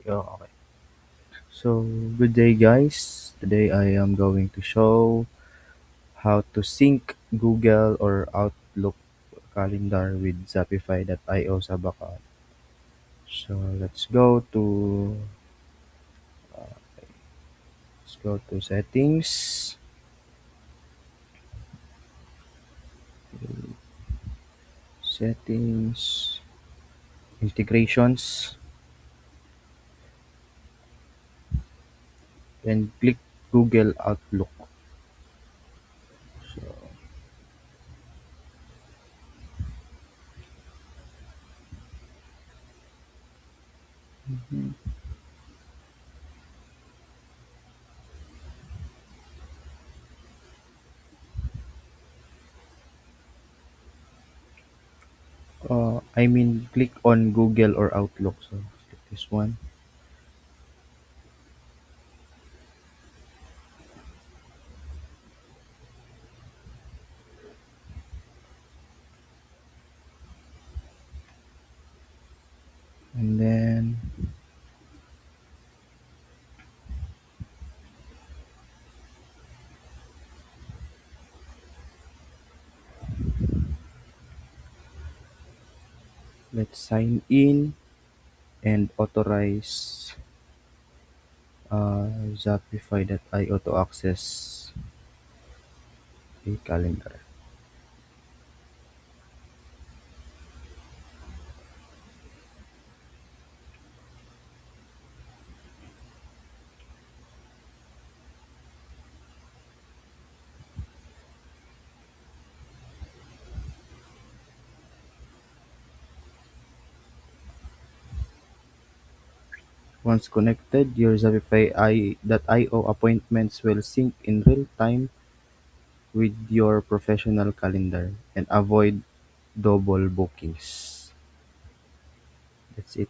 Yeah, okay. So, good day, guys. Today I am going to show how to sync Google or Outlook calendar with Zapify.io sa backup. So, let's go to settings, settings, integrations, and click Google Outlook. So, click on Google or Outlook. So, click this one, and then let's sign in and authorize Shopify.io to access a calendar. Once connected, your Shopify.io appointments will sync in real time with your professional calendar and avoid double bookings. That's it.